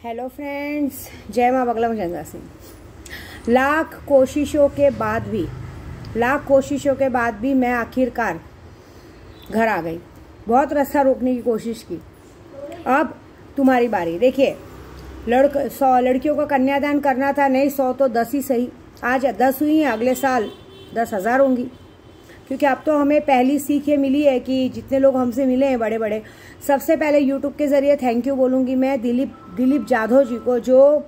Hello friends, जय माँ बगला चंद्रा सिंह। लाख कोशिशों के बाद भी मैं आखिरकार घर आ गई। बहुत रास्ता रोकने की कोशिश की। अब तुम्हारी बारी। देखिए, 100 लड़कियों का कन्यादान करना था, नहीं 100 तो 10 ही सही। आज 10 हुई हैं, अगले साल 10,000 होंगी। क्योंकि अब तो हमें पहली सीख ये मिली है कि जितने लोग हमसे मिले हैं बड़े बड़े, सबसे पहले यूट्यूब के ज़रिए थैंक यू बोलूँगी मैं दिलीप जाधव जी को, जो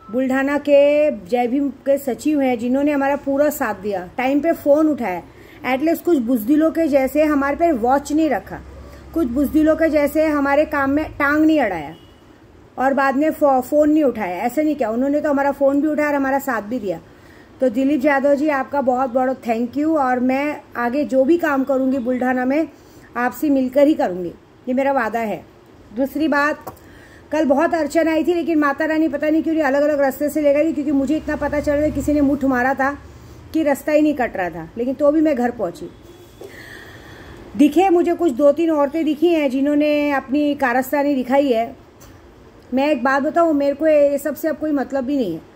बुल्ढाना के जय भीम के सचिव हैं, जिन्होंने हमारा पूरा साथ दिया, टाइम पे फ़ोन उठाया। एटलीस्ट कुछ बुज़दिलों के जैसे हमारे पे वॉच नहीं रखा, कुछ बुज़दिलों के जैसे हमारे काम में टांग नहीं अड़ाया और बाद में फ़ोन नहीं उठाया। ऐसे नहीं किया, उन्होंने तो हमारा फ़ोन भी उठाया और हमारा साथ भी दिया। तो दिलीप यादव जी, आपका बहुत बहुत थैंक यू। और मैं आगे जो भी काम करूंगी बुल्ढाना में आपसे मिलकर ही करूंगी, ये मेरा वादा है। दूसरी बात, कल बहुत अड़चन आई थी, लेकिन माता रानी पता नहीं क्यों अलग अलग रास्ते से ले गई, क्योंकि मुझे इतना पता चल रहा था किसी ने मुठ मारा था कि रास्ता ही नहीं कट रहा था, लेकिन तो भी मैं घर पहुंची। दिखे मुझे कुछ 2-3 औरतें दिखी हैं जिन्होंने अपनी कारस्तानी दिखाई है। मैं एक बात बताऊँ, मेरे को ये सबसे अब कोई मतलब भी नहीं है।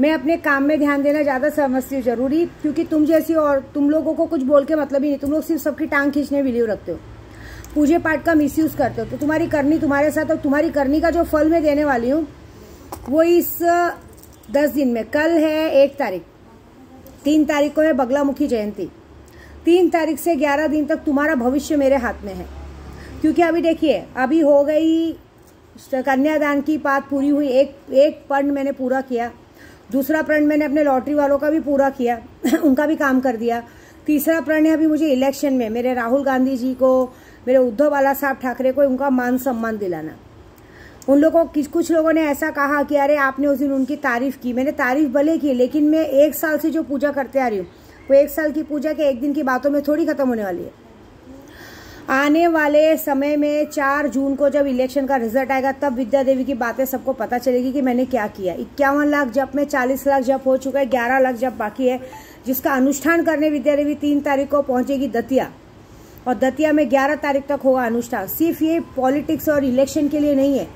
मैं अपने काम में ध्यान देना ज़्यादा समझती हूँ जरूरी, क्योंकि तुम जैसी और तुम लोगों को कुछ बोल के मतलब ही नहीं। तुम लोग सिर्फ सबकी टांग खींचने बिलीव रखते हो, पूजे पाठ का मिसयूज़ करते हो। तो तुम्हारी करनी तुम्हारे साथ, और तुम्हारी करनी का जो फल मैं देने वाली हूँ वो इस 10 दिन में, कल है 1 तारीख, 3 तारीख को है बगलामुखी जयंती। 3 तारीख से 11 दिन तक तुम्हारा भविष्य मेरे हाथ में है। क्योंकि अभी देखिए, अभी हो गई कन्यादान की बात पूरी हुई, एक पर्ण मैंने पूरा किया, दूसरा प्रण मैंने अपने लॉटरी वालों का भी पूरा किया उनका भी काम कर दिया। तीसरा प्रण है अभी मुझे इलेक्शन में मेरे राहुल गांधी जी को, मेरे उद्धव बाला साहब ठाकरे को, उनका मान सम्मान दिलाना। उन लोगों को कुछ लोगों ने ऐसा कहा कि अरे आपने उस दिन उनकी तारीफ की। मैंने तारीफ भले की, लेकिन मैं 1 साल से जो पूजा करते आ रही हूँ, वो 1 साल की पूजा के 1 दिन की बातों में थोड़ी खत्म होने वाली है। आने वाले समय में 4 जून को जब इलेक्शन का रिजल्ट आएगा, तब विद्या देवी की बातें सबको पता चलेगी कि मैंने क्या किया। 51 लाख जप में 40 लाख जप हो चुका है, 11 लाख जप बाकी है, जिसका अनुष्ठान करने विद्या देवी 3 तारीख को पहुंचेगी दतिया, और दतिया में 11 तारीख तक होगा अनुष्ठान। सिर्फ ये पॉलिटिक्स और इलेक्शन के लिए नहीं है,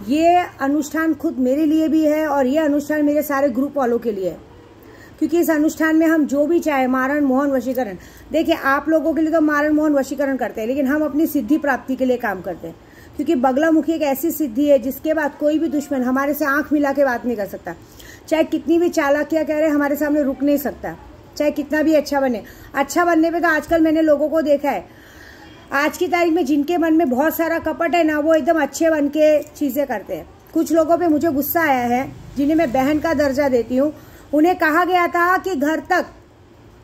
ये अनुष्ठान खुद मेरे लिए भी है, और ये अनुष्ठान मेरे सारे ग्रुप वालों के लिए है। क्योंकि इस अनुष्ठान में हम जो भी चाहे, मारण मोहन वशीकरण, देखिए आप लोगों के लिए तो मारण मोहन वशीकरण करते हैं, लेकिन हम अपनी सिद्धि प्राप्ति के लिए काम करते हैं। क्योंकि बगलामुखी एक ऐसी सिद्धि है जिसके बाद कोई भी दुश्मन हमारे से आंख मिला के बात नहीं कर सकता। चाहे कितनी भी चालाकियां कह रहे, हमारे सामने रुक नहीं सकता, चाहे कितना भी अच्छा बने। अच्छा बनने पर तो आजकल मैंने लोगों को देखा है, आज की तारीख में जिनके मन में बहुत सारा कपट है ना, वो एकदम अच्छे बन के चीजें करते हैं। कुछ लोगों पे मुझे गुस्सा आया है, जिन्हें मैं बहन का दर्जा देती हूँ। उन्हें कहा गया था कि घर तक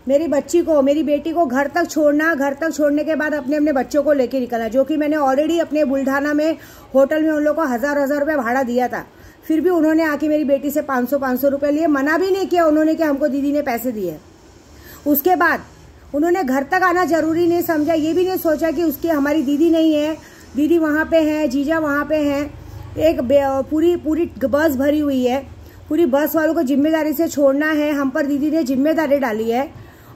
मेरी बच्ची को, मेरी बेटी को घर तक छोड़ना, घर तक छोड़ने के बाद अपने अपने बच्चों को लेके निकलना, जो कि मैंने ऑलरेडी अपने बुल्ढाना में होटल में उन लोगों को 1000 रुपये भाड़ा दिया था। फिर भी उन्होंने आके मेरी बेटी से 500 रुपये लिए, मना भी नहीं किया उन्होंने कि हमको दीदी ने पैसे दिए। उसके बाद उन्होंने घर तक आना जरूरी नहीं समझा, ये भी नहीं सोचा कि उसकी हमारी दीदी नहीं है, दीदी वहाँ पे है, जीजा वहाँ पे हैं, एक पूरी बस भरी हुई है, पूरी बस वालों को जिम्मेदारी से छोड़ना है। हम पर दीदी ने जिम्मेदारी डाली है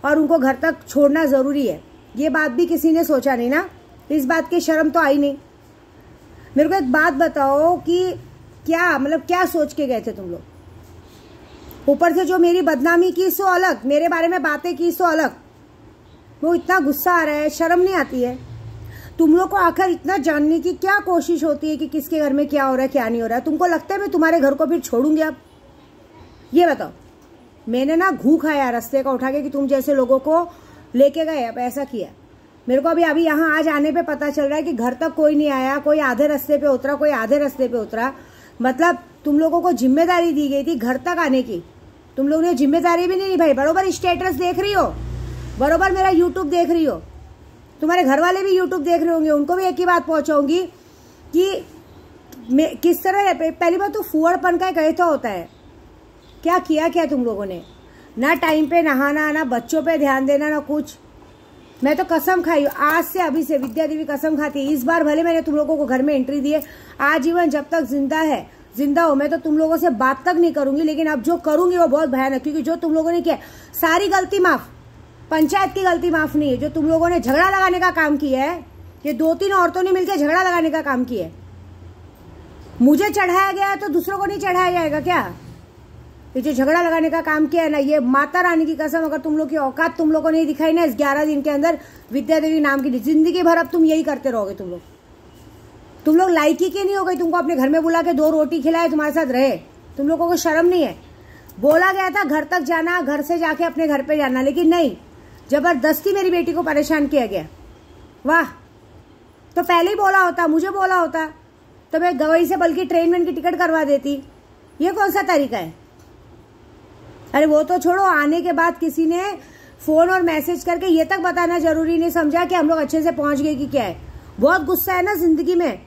और उनको घर तक छोड़ना जरूरी है। ये बात भी किसी ने सोचा नहीं ना, इस बात की शर्म तो आई नहीं। मेरे को एक बात बताओ कि क्या मतलब क्या सोच के गए थे तुम लोग? ऊपर से जो मेरी बदनामी की सो अलग, मेरे बारे में बातें की सो अलग। वो इतना गुस्सा आ रहा है, शर्म नहीं आती है? तुम लोग को आखिर इतना जानने की क्या कोशिश होती है कि किसके घर में क्या हो रहा है, क्या नहीं हो रहा है? तुमको लगता है मैं तुम्हारे घर को फिर छोड़ूंगी? अब ये बताओ, मैंने ना घू खाया रास्ते का उठा के कि तुम जैसे लोगों को लेके गए, अब ऐसा किया। मेरे को अभी यहाँ आज आने पे पता चल रहा है कि घर तक कोई नहीं आया, कोई आधे रास्ते पे उतरा, कोई आधे रास्ते पे उतरा। मतलब तुम लोगों को जिम्मेदारी दी गई थी घर तक आने की, तुम लोगों ने जिम्मेदारी भी नहीं निभाई। बरोबर स्टेटस देख रही हो, बरोबर मेरा यूट्यूब देख रही हो, तुम्हारे घर वाले भी यूट्यूब देख रहे होंगे, उनको भी एक ही बात पहुंचाऊंगी कि किस तरह। पहली बात तो फुअड़पन का कहता होता है, क्या किया क्या तुम लोगों ने? ना टाइम पे नहाना, ना बच्चों पे ध्यान देना, ना कुछ। मैं तो कसम खाई हूँ आज से, अभी से विद्या देवी कसम खाती है। इस बार भले मैंने तुम लोगों को घर में एंट्री दी है, आजीवन जब तक जिंदा हो मैं तो तुम लोगों से बात तक नहीं करूंगी, लेकिन अब जो करूंगी वो बहुत भयानक। क्योंकि जो तुम लोगों ने किया, सारी गलती माफ, पंचायत की गलती माफ नहीं है। जो तुम लोगों ने झगड़ा लगाने का काम किया है, ये 2-3 औरतों ने मिलकर झगड़ा लगाने का काम किया है, मुझे चढ़ाया गया तो दूसरों को नहीं चढ़ाया जाएगा क्या? ये जो झगड़ा लगाने का काम किया है ना, ये माता रानी की कसम, अगर तुम लोग की औकात तुम लोग को नहीं दिखाई ना इस 11 दिन के अंदर, विद्या देवी नाम की जिंदगी भर अब तुम यही करते रहोगे। तुम लोग लायकी के नहीं हो गई, तुमको अपने घर में बुला के 2 रोटी खिलाए, तुम्हारे साथ रहे, तुम लोगों को शर्म नहीं है? बोला गया था घर तक जाना, घर से जाके अपने घर पे जाना, लेकिन नहीं, जबरदस्ती मेरी बेटी को परेशान किया गया। वाह, तो पहले ही बोला होता, मुझे बोला होता तो मैं गवई से बल्कि ट्रेन में की टिकट करवा देती। ये कौन सा तरीका है? अरे वो तो छोड़ो, आने के बाद किसी ने फोन और मैसेज करके ये तक बताना जरूरी नहीं समझा कि हम लोग अच्छे से पहुंच गए कि क्या है। बहुत गुस्सा है ना जिंदगी में,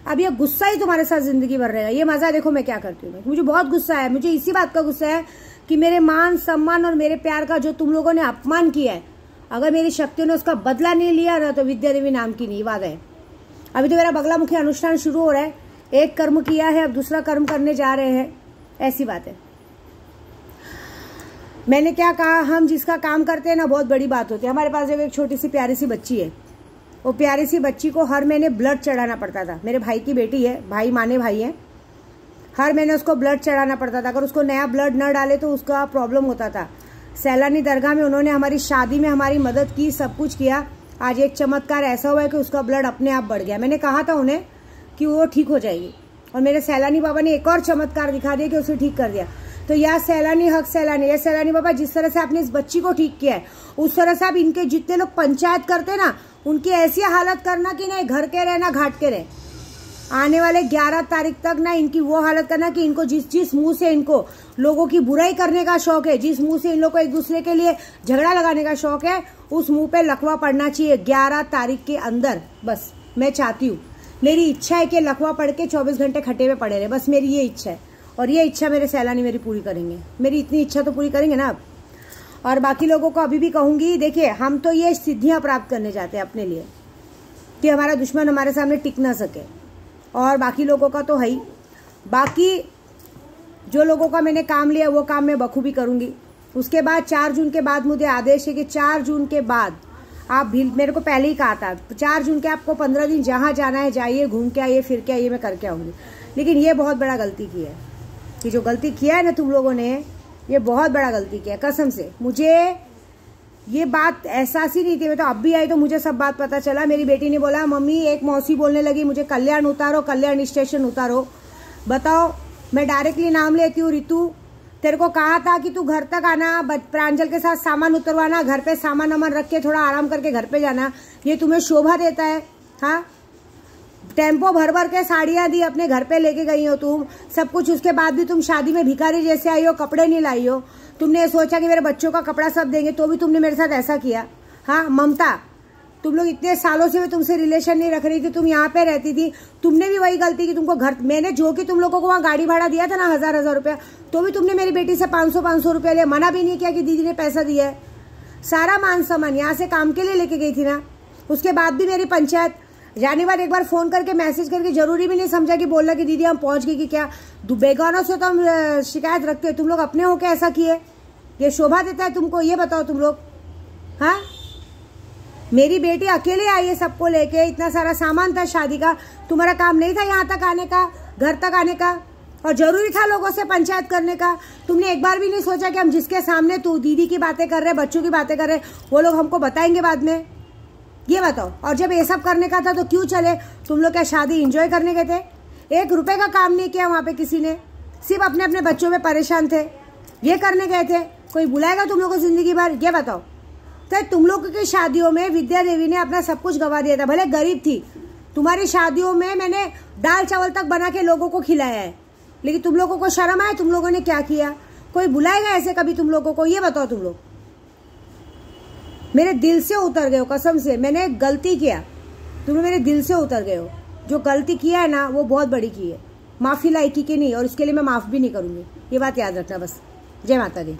अब ये गुस्सा ही तुम्हारे साथ जिंदगी भर रहेगा। ये मजा देखो मैं क्या करती हूँ, मुझे बहुत गुस्सा है। मुझे इसी बात का गुस्सा है कि मेरे मान सम्मान और मेरे प्यार का जो तुम लोगों ने अपमान किया है, अगर मेरी शक्तियों ने उसका बदला नहीं लिया ना तो विद्या देवी नाम की नहीं वादा है। अभी तो मेरा बगलामुखी अनुष्ठान शुरू हो रहा है, एक कर्म किया है, अब दूसरा कर्म करने जा रहे हैं, ऐसी बात है। मैंने क्या कहा, हम जिसका काम करते हैं ना बहुत बड़ी बात होती है। हमारे पास एक छोटी सी प्यारी सी बच्ची है, वो प्यारी सी बच्ची को हर महीने ब्लड चढ़ाना पड़ता था। मेरे भाई की बेटी है, भाई माने भाई है, हर महीने उसको ब्लड चढ़ाना पड़ता था। अगर उसको नया ब्लड न डाले तो उसका प्रॉब्लम होता था। सैलानी दरगाह में उन्होंने हमारी शादी में हमारी मदद की, सब कुछ किया। आज एक चमत्कार ऐसा हुआ है कि उसका ब्लड अपने आप बढ़ गया। मैंने कहा था उन्हें कि वो ठीक हो जाएगी, और मेरे सैलानी बाबा ने एक और चमत्कार दिखा दिया कि उसे ठीक कर दिया। तो या सैलानी हक सैलानी, या सैलानी बाबा, जिस तरह से आपने इस बच्ची को ठीक किया है उस तरह से आप इनके जितने लोग पंचायत करते ना उनकी ऐसी हालत करना कि नहीं घर के रहे ना घाट के रहे। आने वाले 11 तारीख तक ना इनकी वो हालत करना कि इनको जिस मुंह से इनको लोगों की बुराई करने का शौक है, जिस मुंह से इन लोगों को एक दूसरे के लिए झगड़ा लगाने का शौक है, उस मुंह पे लकवा पड़ना चाहिए 11 तारीख के अंदर। बस मैं चाहती हूँ, मेरी इच्छा है कि लकवा पड़ के 24 घंटे खट्टे में पड़े रहे, बस मेरी ये इच्छा है। और ये इच्छा मेरे सैलानी मेरी पूरी करेंगे, मेरी इतनी इच्छा तो पूरी करेंगे ना अब। और बाकी लोगों को अभी भी कहूंगी, देखिए हम तो ये सिद्धियां प्राप्त करने जाते हैं अपने लिए कि हमारा दुश्मन हमारे सामने टिक ना सके, और बाकी लोगों का तो है ही। बाकी जो लोगों का मैंने काम लिया वो काम मैं बखूबी करूंगी। उसके बाद 4 जून के बाद मुझे आदेश है कि 4 जून के बाद आप भी, मेरे को पहले ही कहा था 4 जून के आपको 15 दिन जहां जाना है जाइए, घूम के आइए, फिर के आइए, मैं करके आऊंगी। लेकिन ये बहुत बड़ा गलती की है कि जो गलती किया है ना तुम लोगों ने, ये बहुत बड़ा गलती किया है कसम से। मुझे ये बात एहसास ही नहीं थी, मैं तो अब भी आई तो मुझे सब बात पता चला। मेरी बेटी ने बोला मम्मी, एक मौसी बोलने लगी मुझे कल्याण उतारो, कल्याण स्टेशन उतारो। बताओ, मैं डायरेक्टली नाम लेती हूँ, रितु तेरे को कहा था कि तू घर तक आना, प्रांजल के साथ सामान उतरवाना, घर पे सामान वामान रख के थोड़ा आराम करके घर पे जाना, ये तुम्हें शोभा देता है? हाँ, टेम्पो भर भर के साड़ियां दी, अपने घर पे लेके गई हो तुम सब कुछ, उसके बाद भी तुम शादी में भिखारी जैसे आई हो, कपड़े नहीं लाई हो। तुमने सोचा कि मेरे बच्चों का कपड़ा सब देंगे, तो भी तुमने मेरे साथ ऐसा किया। हाँ ममता, तुम लोग इतने सालों से मैं तुमसे रिलेशन नहीं रख रही थी, तुम यहाँ पे रहती थी, तुमने भी वही गलती की। तुमको घर, मैंने जो कि तुम लोगों को वहाँ गाड़ी भाड़ा दिया था ना 1000 रुपया, तो भी तुमने मेरी बेटी से 500 रुपया लिया, मना भी नहीं किया कि दीदी ने पैसा दिया है। सारा मान सम्मान यहाँ से काम के लिए लेके गई थी ना। उसके बाद भी मेरी पंचायत जाने बाद एक बार फोन करके मैसेज करके जरूरी भी नहीं समझा कि बोलना कि दीदी हम पहुंच गए कि क्या। बेगानों से तो हम शिकायत रखते हैं, तुम लोग अपने होके ऐसा किए, ये शोभा देता है तुमको? ये बताओ तुम लोग। हाँ, मेरी बेटी अकेले आई है सबको लेके, इतना सारा सामान था शादी का, तुम्हारा काम नहीं था यहाँ तक आने का, घर तक आने का, और जरूरी था लोगों से पंचायत करने का? तुमने एक बार भी नहीं सोचा कि हम जिसके सामने तू दीदी की बातें कर रहे, बच्चों की बातें कर रहे, वो लोग हमको बताएंगे बाद में? ये बताओ। और जब ये सब करने का था तो क्यों चले? तुम लोग क्या शादी एंजॉय करने गए थे? 1 रुपए का काम नहीं किया वहां पे किसी ने, सिर्फ अपने अपने बच्चों में परेशान थे, ये करने गए थे। कोई बुलाएगा तुम लोग को जिंदगी भर? ये बताओ। तो तुम लोगों की शादियों में विद्या देवी ने अपना सब कुछ गवा दिया था, भले गरीब थी। तुम्हारी शादियों में मैंने दाल चावल तक बना के लोगों को खिलाया है, लेकिन तुम लोगों को शर्म आए? तुम लोगों ने क्या किया? कोई बुलाएगा ऐसे कभी तुम लोगों को? ये बताओ तुम लोग। मेरे दिल से उतर गए हो कसम से, मैंने गलती किया, तुम मेरे दिल से उतर गए हो। जो गलती किया है ना वो बहुत बड़ी की है, माफी लायकी की नहीं, और इसके लिए मैं माफ भी नहीं करूंगी, ये बात याद रखना बस। जय माता दी।